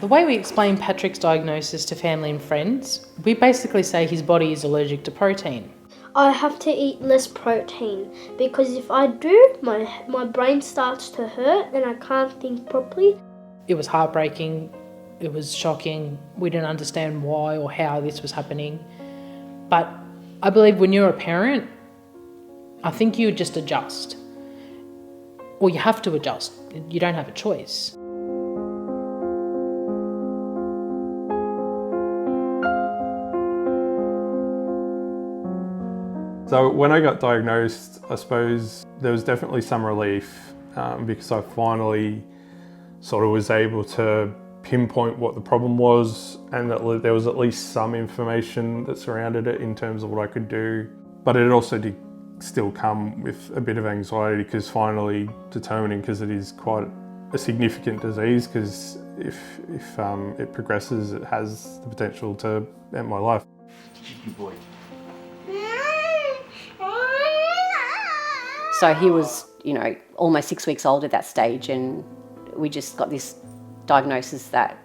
The way we explain Patrick's diagnosis to family and friends, we basically say his body is allergic to protein. I have to eat less protein because if I do, my brain starts to hurt and I can't think properly. It was heartbreaking, it was shocking, we didn't understand why or how this was happening. But I believe when you're a parent, I think you just adjust. Or you have to adjust, you don't have a choice. So when I got diagnosed, I suppose there was definitely some relief because I finally sort of was able to pinpoint what the problem was and that there was at least some information that surrounded it in terms of what I could do. But it also did still come with a bit of anxiety because finally determining, because it is quite a significant disease, because if it progresses, it has the potential to end my life. Good boy. So he was, almost 6 weeks old at that stage, and we just got this diagnosis that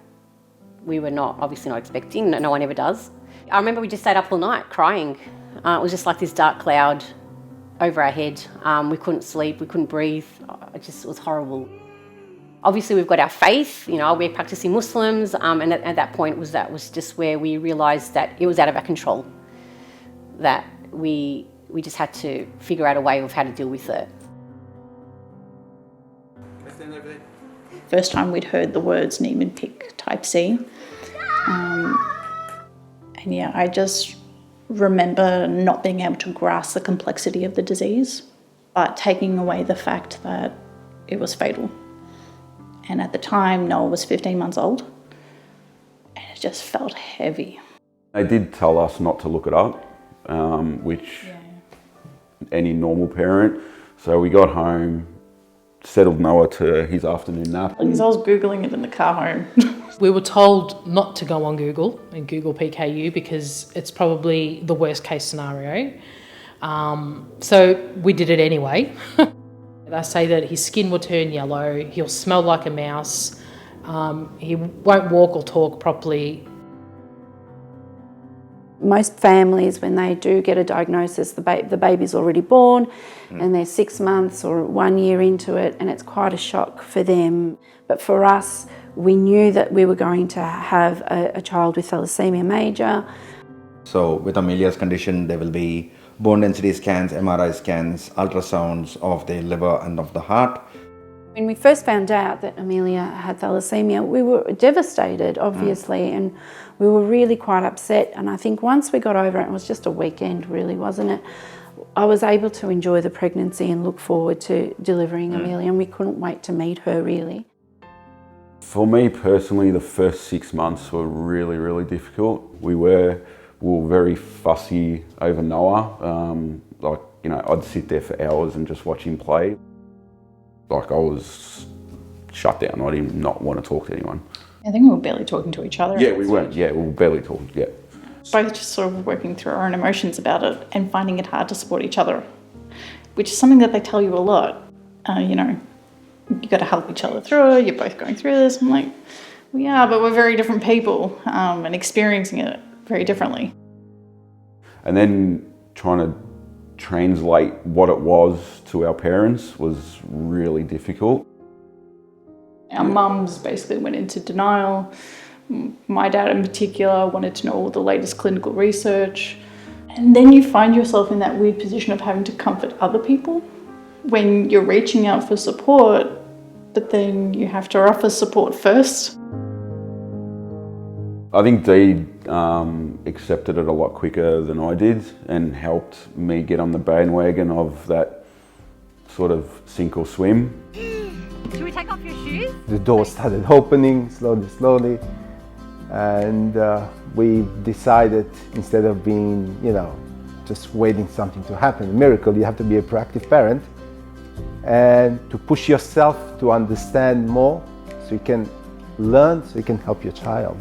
we were obviously not expecting. No one ever does. I remember we just stayed up all night crying. It was just like this dark cloud over our head. We couldn't sleep, we couldn't breathe. It was horrible. Obviously we've got our faith, we're practicing Muslims, and at that point that was just where we realised that it was out of our control, that we just had to figure out a way of how to deal with it. First time we'd heard the words Niemann-Pick type C. I just remember not being able to grasp the complexity of the disease, but taking away the fact that it was fatal. And at the time, Noah was 15 months old, and it just felt heavy. They did tell us not to look it up, which any normal parent. So we got home, settled Noah to his afternoon nap. Because I was Googling it in the car home. We were told not to go on Google and Google PKU because it's probably the worst case scenario. So we did it anyway. They say that his skin will turn yellow, he'll smell like a mouse, he won't walk or talk properly. Most families, when they do get a diagnosis, the baby's already born and they're 6 months or 1 year into it, and it's quite a shock for them. But for us, we knew that we were going to have a child with thalassemia major. So with Amelia's condition, there will be bone density scans, MRI scans, ultrasounds of the liver and of the heart. When we first found out that Amelia had thalassemia, we were devastated, obviously, and we were really quite upset. And I think once we got over it, it was just a weekend really, wasn't it? I was able to enjoy the pregnancy and look forward to delivering Amelia, and we couldn't wait to meet her really. For me personally, the first 6 months were really, really difficult. We were very fussy over Noah. I'd sit there for hours and just watch him play. I was shut down. I did not want to talk to anyone. I think we were barely talking to each other. Yeah, we weren't. Yeah, we were barely talking. Yeah. Both just sort of working through our own emotions about it and finding it hard to support each other, which is something that they tell you a lot. You got to help each other through it. You're both going through this. I'm like, we are, but we're very different people and experiencing it very differently. And then trying to translate what it was to our parents was really difficult. Our mums basically went into denial. My dad in particular wanted to know all the latest clinical research. And then you find yourself in that weird position of having to comfort other people when you're reaching out for support, but then you have to offer support first. I think Dee accepted it a lot quicker than I did and helped me get on the bandwagon of that sort of sink or swim. Should we take off your shoes? The door started opening slowly, and we decided, instead of being, just waiting something to happen, a miracle, you have to be a proactive parent and to push yourself to understand more so you can learn, so you can help your child.